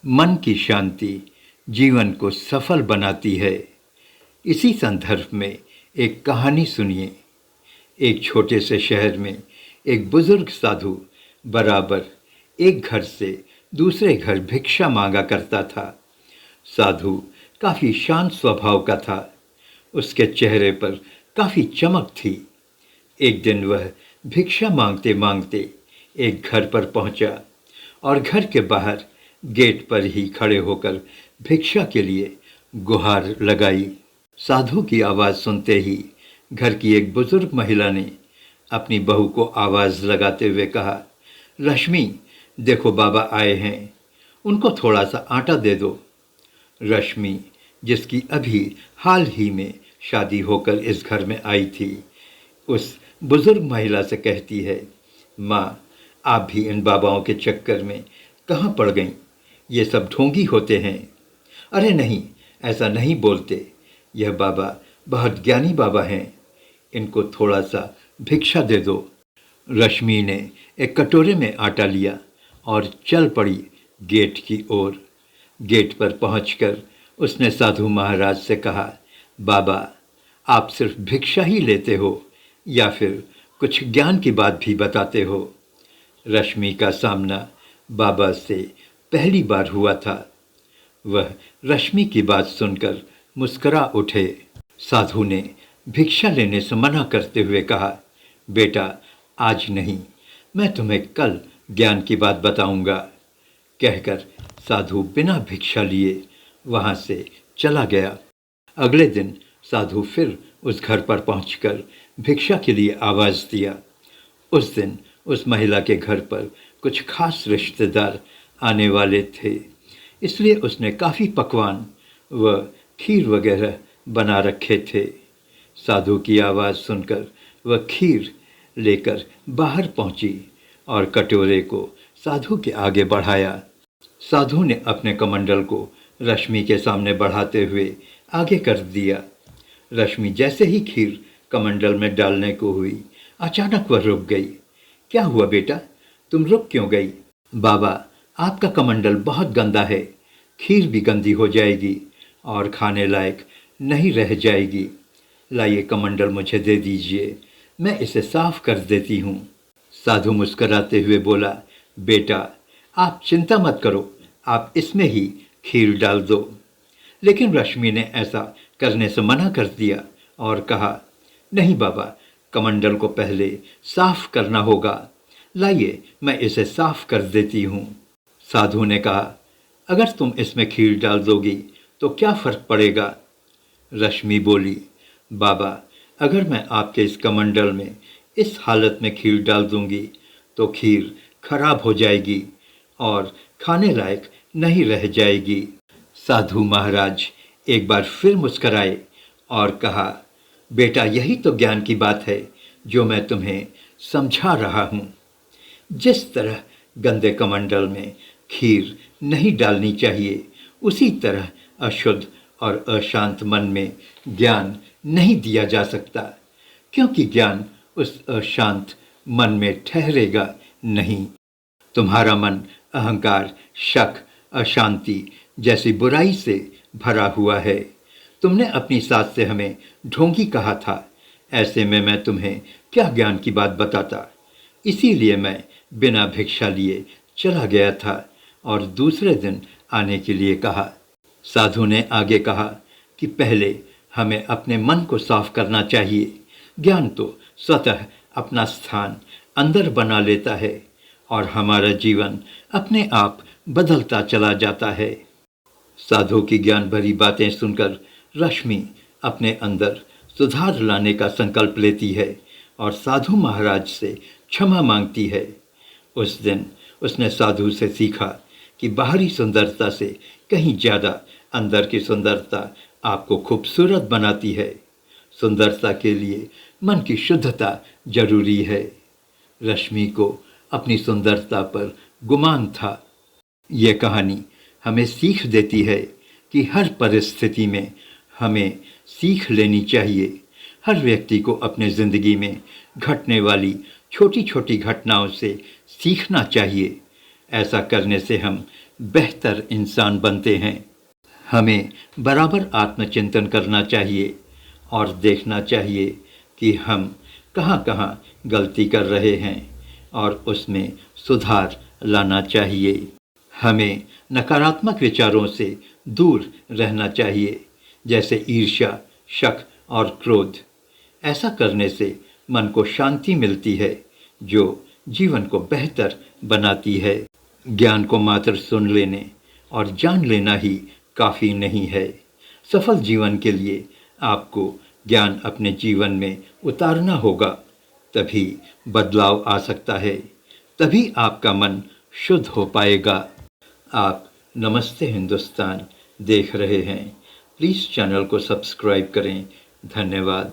मन की शांति जीवन को सफल बनाती है। इसी संदर्भ में एक कहानी सुनिए। एक छोटे से शहर में एक बुजुर्ग साधु बराबर एक घर से दूसरे घर भिक्षा मांगा करता था। साधु काफ़ी शांत स्वभाव का था। उसके चेहरे पर काफ़ी चमक थी। एक दिन वह भिक्षा मांगते मांगते एक घर पर पहुंचा और घर के बाहर गेट पर ही खड़े होकर भिक्षा के लिए गुहार लगाई। साधु की आवाज़ सुनते ही घर की एक बुजुर्ग महिला ने अपनी बहू को आवाज़ लगाते हुए कहा, रश्मि, देखो बाबा आए हैं, उनको थोड़ा सा आटा दे दो। रश्मि, जिसकी अभी हाल ही में शादी होकर इस घर में आई थी, उस बुजुर्ग महिला से कहती है, माँ, आप भी इन बाबाओं के चक्कर में कहाँ पड़ गईं? ये सब ढोंगी होते हैं। अरे नहीं, ऐसा नहीं बोलते। यह बाबा बहुत ज्ञानी बाबा हैं, इनको थोड़ा सा भिक्षा दे दो। रश्मि ने एक कटोरे में आटा लिया और चल पड़ी गेट की ओर। गेट पर पहुंचकर उसने साधु महाराज से कहा, बाबा, आप सिर्फ भिक्षा ही लेते हो या फिर कुछ ज्ञान की बात भी बताते हो? रश्मि का सामना बाबा से पहली बार हुआ था। वह रश्मि की बात सुनकर मुस्करा उठे। साधु ने भिक्षा लेने से मना करते हुए कहा, बेटा, आज नहीं, मैं तुम्हें कल ज्ञान की बात बताऊंगा। कहकर साधु बिना भिक्षा लिए वहां से चला गया। अगले दिन साधु फिर उस घर पर पहुंचकर भिक्षा के लिए आवाज़ दिया। उस दिन उस महिला के घर पर कुछ खास रिश्तेदार आने वाले थे, इसलिए उसने काफ़ी पकवान व खीर वगैरह बना रखे थे। साधु की आवाज़ सुनकर वह खीर लेकर बाहर पहुंची और कटोरे को साधु के आगे बढ़ाया। साधु ने अपने कमंडल को रश्मि के सामने बढ़ाते हुए आगे कर दिया। रश्मि जैसे ही खीर कमंडल में डालने को हुई, अचानक वह रुक गई। क्या हुआ बेटा, तुम रुक क्यों गई? बाबा, आपका कमंडल बहुत गंदा है, खीर भी गंदी हो जाएगी और खाने लायक नहीं रह जाएगी। लाइए कमंडल मुझे दे दीजिए, मैं इसे साफ कर देती हूँ। साधु मुस्कराते हुए बोला, बेटा, आप चिंता मत करो, आप इसमें ही खीर डाल दो। लेकिन रश्मि ने ऐसा करने से मना कर दिया और कहा, नहीं बाबा, कमंडल को पहले साफ करना होगा। लाइए, मैं इसे साफ कर देती हूँ। साधु ने कहा, अगर तुम इसमें खीर डाल दोगी तो क्या फ़र्क पड़ेगा? रश्मि बोली, बाबा, अगर मैं आपके इस कमंडल में इस हालत में खीर डाल दूंगी तो खीर खराब हो जाएगी और खाने लायक नहीं रह जाएगी। साधु महाराज एक बार फिर मुस्कराए और कहा, बेटा, यही तो ज्ञान की बात है जो मैं तुम्हें समझा रहा हूँ। जिस तरह गंदे कमंडल में खीर नहीं डालनी चाहिए, उसी तरह अशुद्ध और अशांत मन में ज्ञान नहीं दिया जा सकता, क्योंकि ज्ञान उस अशांत मन में ठहरेगा नहीं। तुम्हारा मन अहंकार, शक, अशांति जैसी बुराई से भरा हुआ है। तुमने अपनी सास से हमें ढोंगी कहा था, ऐसे में मैं तुम्हें क्या ज्ञान की बात बताता। इसीलिए मैं बिना भिक्षा लिए चला गया था और दूसरे दिन आने के लिए कहा। साधु ने आगे कहा कि पहले हमें अपने मन को साफ करना चाहिए। ज्ञान तो स्वतः अपना स्थान अंदर बना लेता है और हमारा जीवन अपने आप बदलता चला जाता है। साधु की ज्ञान भरी बातें सुनकर रश्मि अपने अंदर सुधार लाने का संकल्प लेती है और साधु महाराज से क्षमा मांगती है। उस दिन उसने साधु से सीखा कि बाहरी सुंदरता से कहीं ज़्यादा अंदर की सुंदरता आपको खूबसूरत बनाती है। सुंदरता के लिए मन की शुद्धता जरूरी है। रश्मि को अपनी सुंदरता पर गुमान था। ये कहानी हमें सीख देती है कि हर परिस्थिति में हमें सीख लेनी चाहिए। हर व्यक्ति को अपने ज़िंदगी में घटने वाली छोटी छोटी घटनाओं से सीखना चाहिए। ऐसा करने से हम बेहतर इंसान बनते हैं। हमें बराबर आत्मचिंतन करना चाहिए और देखना चाहिए कि हम कहाँ-कहाँ गलती कर रहे हैं और उसमें सुधार लाना चाहिए। हमें नकारात्मक विचारों से दूर रहना चाहिए, जैसे ईर्ष्या, शक और क्रोध। ऐसा करने से मन को शांति मिलती है, जो जीवन को बेहतर बनाती है। ज्ञान को मात्र सुन लेने और जान लेना ही काफ़ी नहीं है। सफल जीवन के लिए आपको ज्ञान अपने जीवन में उतारना होगा, तभी बदलाव आ सकता है, तभी आपका मन शुद्ध हो पाएगा। आप नमस्ते हिंदुस्तान देख रहे हैं। प्लीज़ चैनल को सब्सक्राइब करें। धन्यवाद।